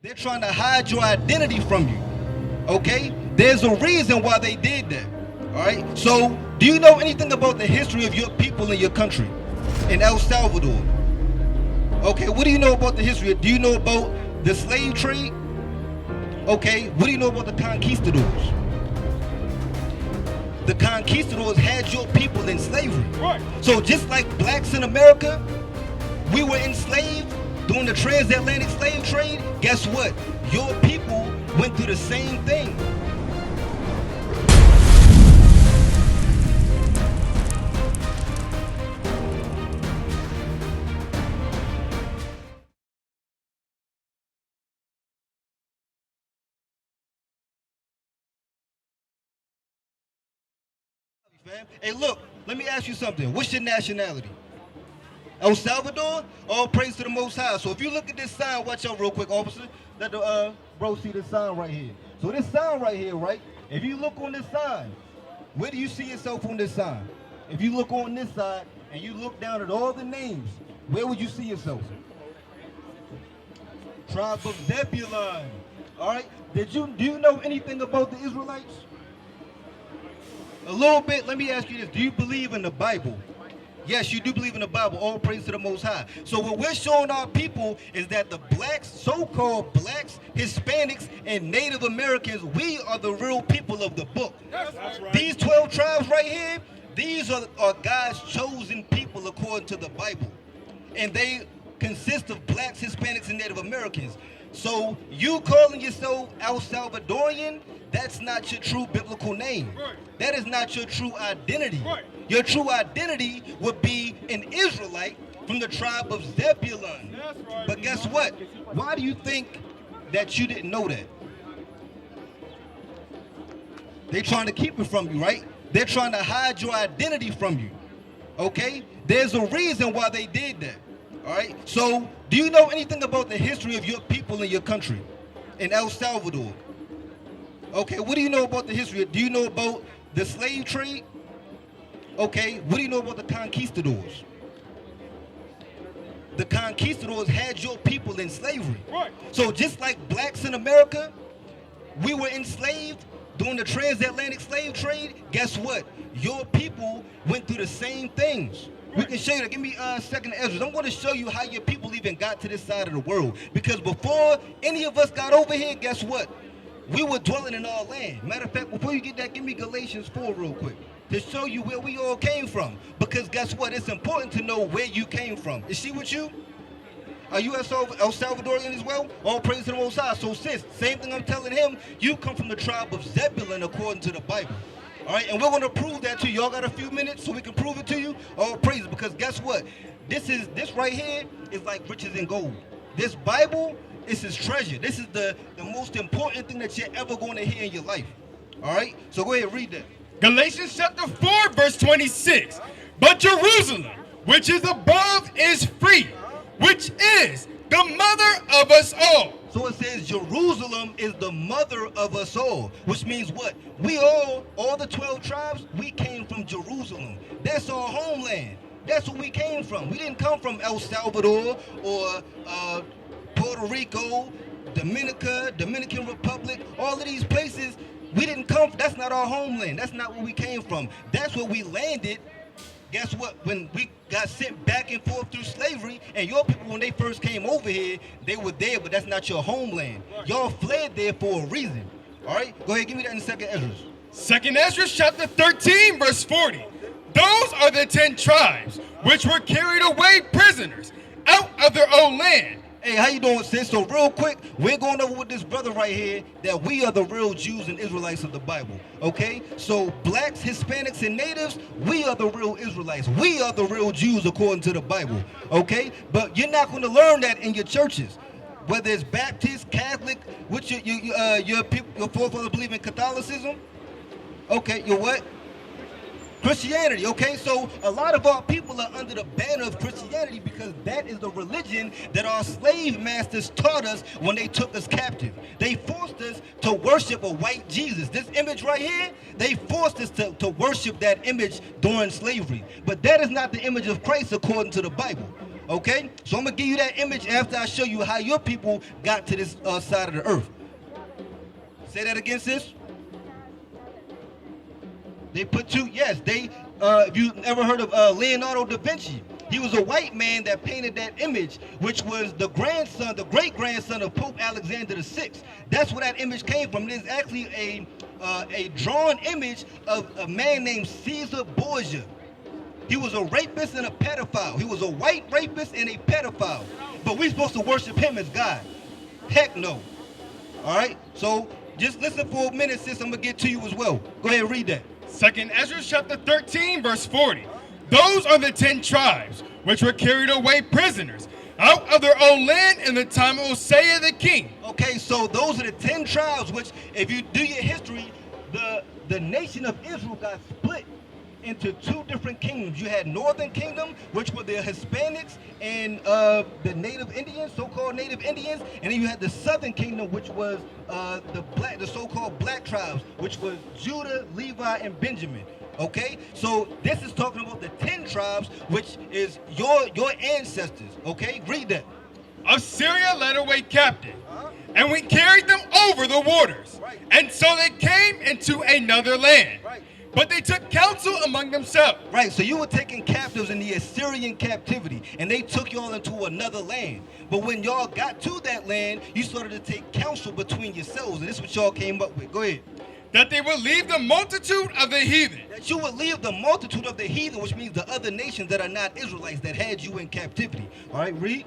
They're trying to hide your identity from you. Okay? There's a reason why they did that. All right? So, do you know anything about the history of your people in your country? In El Salvador? Okay, what do you know about the history? Do you know about the slave trade? Okay, what do you know about the conquistadors? The conquistadors had your people in slavery. Right. So just like blacks in America, we were enslaved during the transatlantic slave trade. Guess what? Your people went through the same thing. Hey, look, let me ask you something. What's your nationality? El Salvador? All praise to the Most High. So if you look at this sign, watch out real quick, officer. Let the bro see this sign right here. So this sign right here, right? If you look on this sign, where do you see yourself on this sign? If you look on this side and you look down at all the names, where would you see yourself? Tribe of Zebulun. All right. Do you know anything about the Israelites? A little bit. Let me ask you this. Do you believe in the Bible? Yes, you do believe in the Bible. All praise to the Most High. So what we're showing our people is that the blacks, so-called blacks, Hispanics, and Native Americans, we are the real people of the book. That's right. These 12 tribes right here, these are God's chosen people according to the Bible. And they consist of blacks, Hispanics, and Native Americans. So you calling yourself El Salvadorian, that's not your true biblical name. Right. That is not your true identity. Right. Your true identity would be an Israelite from the tribe of Zebulun. Right. But guess what? Why do you think that you didn't know that? They're trying to keep it from you, right? They're trying to hide your identity from you. Okay? There's a reason why they did that. All right? So, do you know anything about the history of your people in your country? In El Salvador? Okay, what do you know about the history? Do you know about the slave trade? Okay, what do you know about the conquistadors? The conquistadors had your people in slavery. Right. So just like blacks in America, we were enslaved during the transatlantic slave trade. Guess what? Your people went through the same things. We can show you that. Give me second Ezra. I'm going to show you how your people even got to this side of the world. Because before any of us got over here, guess what? We were dwelling in our land. Matter of fact, before you get that, give me Galatians 4 real quick to show you where we all came from. Because guess what? It's important to know where you came from. Is she with you? Are you El Salvadorian as well? All praise to the Most High. So sis, same thing I'm telling him, you come from the tribe of Zebulun according to the Bible. All right, and we're going to prove that to you. Y'all got a few minutes so we can prove it to you? All praise, because guess what? This right here is like riches and gold. This Bible, this is treasure. This is the most important thing that you're ever going to hear in your life. All right? So go ahead and read that. Galatians chapter 4, verse 26. But Jerusalem, which is above, is free, which is the mother of us all. So it says Jerusalem is the mother of us all, which means what? We all the 12 tribes, we came from Jerusalem. That's our homeland. That's where we came from. We didn't come from El Salvador or Puerto Rico, Dominican Republic, all of these places. We didn't come, that's not our homeland. That's not where we came from. That's where we landed. Guess what? When we got sent back and forth through slavery, and your people, when they first came over here, they were there, but that's not your homeland. Y'all fled there for a reason. All right? Go ahead, give me that in second Ezra. Second Ezra chapter 13, verse 40. Those are the 10 tribes which were carried away prisoners out of their own land. Hey, how you doing, sis? So real quick, we're going over with this brother right here that we are the real Jews and Israelites of the Bible, okay? So blacks, Hispanics, and natives, we are the real Israelites. We are the real Jews according to the Bible, okay? But you're not going to learn that in your churches, whether it's Baptist, Catholic, which your forefathers believe in Catholicism. Okay, you're what? Christianity, okay? So a lot of our people are under the banner of Christianity because that is the religion that our slave masters taught us when they took us captive. They forced us to worship a white Jesus. This image right here, they forced us to worship that image during slavery. But that is not the image of Christ according to the Bible. Okay? So I'm going to give you that image after I show you how your people got to this side of the earth. Say that again, sis. They put two, yes, if you ever heard of Leonardo da Vinci, he was a white man that painted that image, which was the great-grandson of Pope Alexander VI. That's where that image came from. There's actually a drawn image of a man named Caesar Borgia. He was a rapist and a pedophile. He was a white rapist and a pedophile. But we're supposed to worship him as God. Heck no. All right? So just listen for a minute, sis. I'm going to get to you as well. Go ahead and read that. 2nd Ezra chapter 13, verse 40. Those are the 10 tribes which were carried away prisoners out of their own land in the time of Hosea the king. Okay, so those are the 10 tribes which, if you do your history, the nation of Israel got split into two different kingdoms. You had Northern Kingdom, which were the Hispanics and the native Indians, so-called native Indians, and then you had the Southern Kingdom, which was the so-called black tribes, which was Judah, Levi, and Benjamin. Okay, so this is talking about the 10 tribes, which is your ancestors. Okay, read that. Assyria led away captive, and we carried them over the waters, Right. and so they came into another land. Right. But they took counsel among themselves. Right, so you were taking captives in the Assyrian captivity, and they took y'all into another land. But when y'all got to that land, you started to take counsel between yourselves, and this is what y'all came up with. Go ahead. That they would leave the multitude of the heathen. That you would leave the multitude of the heathen, which means the other nations that are not Israelites that had you in captivity. All right, read.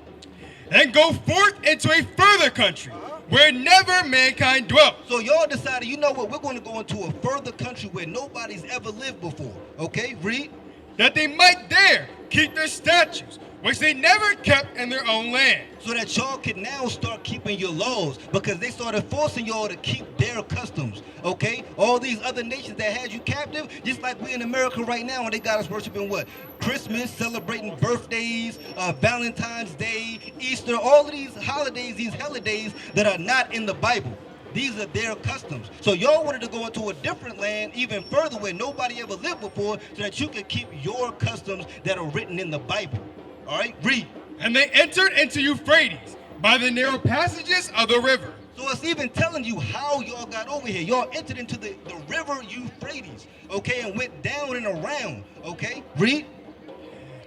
And go forth into a further country where never mankind dwelt. So y'all decided, you know what, we're going to go into a further country where nobody's ever lived before. Okay, read. That they might there keep their statutes, which they never kept in their own land. So that y'all can now start keeping your laws, because they started forcing y'all to keep their customs, okay? All these other nations that had you captive, just like we in America right now, and they got us worshiping what? Christmas, celebrating birthdays, Valentine's Day, Easter, all of these holidays, these holidays that are not in the Bible. These are their customs. So y'all wanted to go into a different land, even further, where nobody ever lived before, so that you could keep your customs that are written in the Bible. All right, read. And they entered into Euphrates by the narrow passages of the river. So it's even telling you how y'all got over here. Y'all entered into the river Euphrates, okay, and went down and around, okay? Read.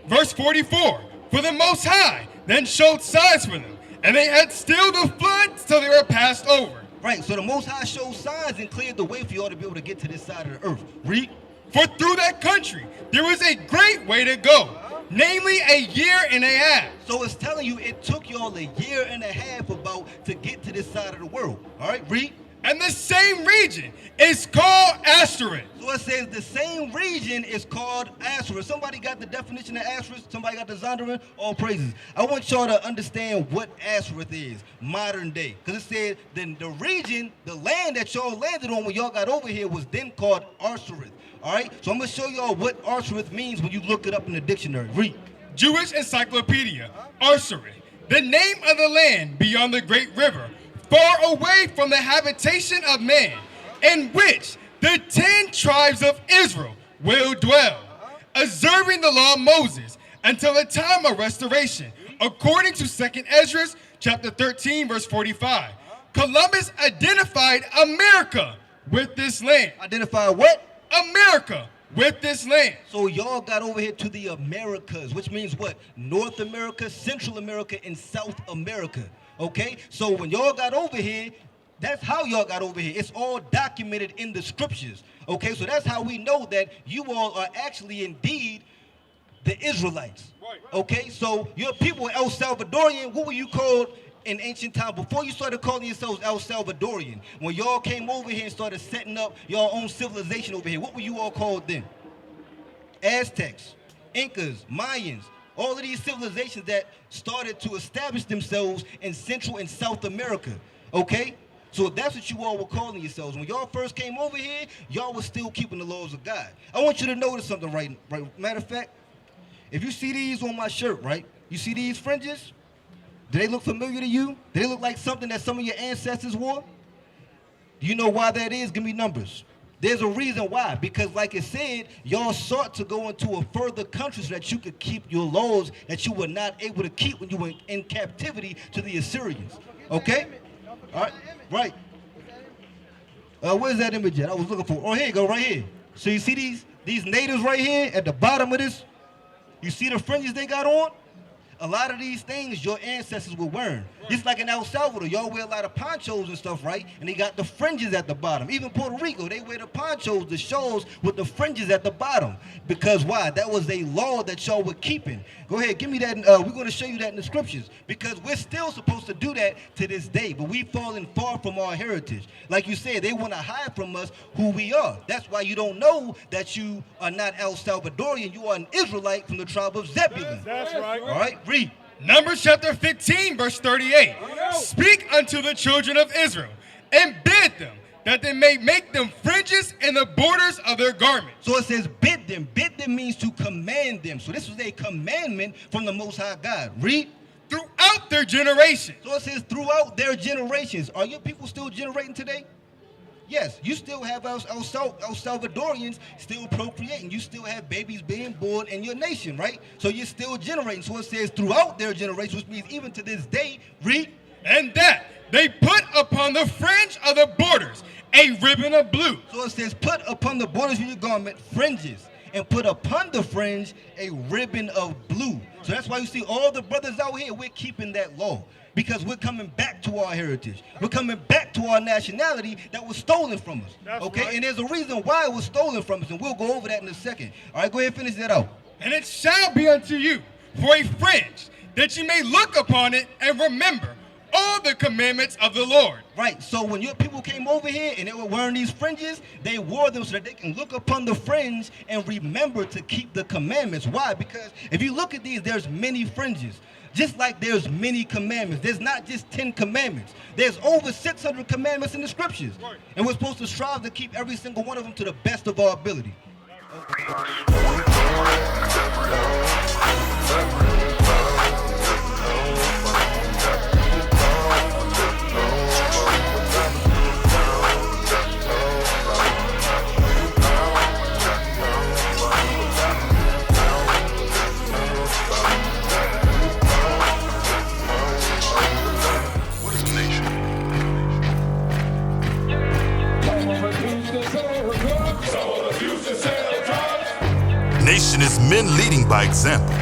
Verse 44. For the Most High then showed signs for them, and they had stilled the flood till they were passed over. Right, so the Most High showed signs and cleared the way for y'all to be able to get to this side of the earth. Read. For through that country there was a great way to go, namely a year and a half. So it's telling you it took y'all a year and a half about to get to this side of the world. All right, read. And the same region is called Asterisk. So it says the same region is called Asterisk. Somebody got the definition of Asterisk? Somebody got the Zondervan? All praises. I want y'all to understand what Asterisk is, modern day. Because it said the region, the land that y'all landed on when y'all got over here was then called Asterisk. All right? So I'm going to show y'all what Asterisk means when you look it up in the dictionary. Read. Jewish Encyclopedia, Asterisk, the name of the land beyond the great river, far away from the habitation of man, in which the 10 tribes of Israel will dwell, observing the law of Moses until the time of restoration, according to 2nd Ezra chapter 13, verse 45. Columbus identified America with this land. Identified what? America with this land. So y'all got over here to the Americas, which means what? North America, Central America, and South America. Okay? So when y'all got over here, that's how y'all got over here. It's all documented in the scriptures. Okay? So that's how we know that you all are actually indeed the Israelites. Okay? So your people El Salvadorian, what were you called in ancient times? Before you started calling yourselves El Salvadorian, when y'all came over here and started setting up your own civilization over here, what were you all called then? Aztecs, Incas, Mayans, all of these civilizations that started to establish themselves in Central and South America, okay? So that's what you all were calling yourselves. When y'all first came over here, y'all were still keeping the laws of God. I want you to notice something right. Matter of fact, if you see these on my shirt, right? You see these fringes? Do they look familiar to you? Do they look like something that some of your ancestors wore? Do you know why that is? Give me numbers. There's a reason why. Because like it said, y'all sought to go into a further country so that you could keep your laws that you were not able to keep when you were in captivity to the Assyrians. Okay? All right. Right. Where's that image at? I was looking for. Oh, here you go, right here. So you see these natives right here at the bottom of this? You see the fringes they got on? A lot of these things your ancestors were wearing. Just like in El Salvador, y'all wear a lot of ponchos and stuff, right? And they got the fringes at the bottom. Even Puerto Rico, they wear the ponchos, the shawls with the fringes at the bottom. Because why? That was a law that y'all were keeping. Go ahead, give me that. We're going to show you that in the scriptures. Because we're still supposed to do that to this day. But we've fallen far from our heritage. Like you said, they want to hide from us who we are. That's why you don't know that you are not El Salvadorian. You are an Israelite from the tribe of Zebulun. That's right. All right, read. Numbers chapter 15, verse 38. Speak unto the children of Israel, and bid them that they may make them fringes in the borders of their garments. So it says bid them. Bid them means to command them. So this was a commandment from the Most High God. Read. Throughout their generations. So it says throughout their generations. Are your people still generating today? Yes, you still have El Salvadorians still procreating. You still have babies being born in your nation, right? So you're still generating. So it says throughout their generations, which means even to this day, read. And that they put upon the fringe of the borders a ribbon of blue. So it says put upon the borders of your garment fringes, and put upon the fringe a ribbon of blue. So that's why you see all the brothers out here, we're keeping that law. Because we're coming back to our heritage. We're coming back to our nationality that was stolen from us. That's okay? right. And there's a reason why it was stolen from us, and we'll go over that in a second. All right, go ahead and finish that out. And it shall be unto you for a fringe, that you may look upon it and remember all the commandments of the Lord. Right, so when your people came over here and they were wearing these fringes, they wore them so that they can look upon the fringe and remember to keep the commandments. Why? Because if you look at these, there's many fringes. Just like there's many commandments. There's not just 10 commandments. There's over 600 commandments in the scriptures. Right. And we're supposed to strive to keep every single one of them to the best of our ability. Nation is men leading by example.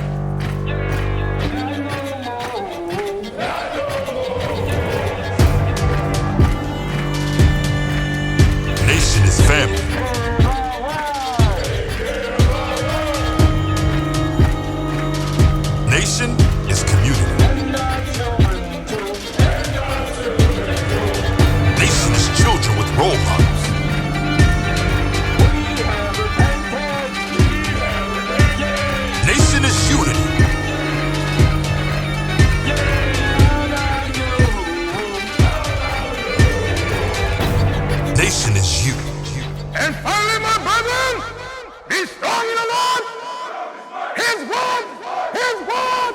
Nation is family. Nation is community. Nation is children with role models. Nation is unity. Nation is you. And finally, my brethren, be strong in the Lord. His word, his word.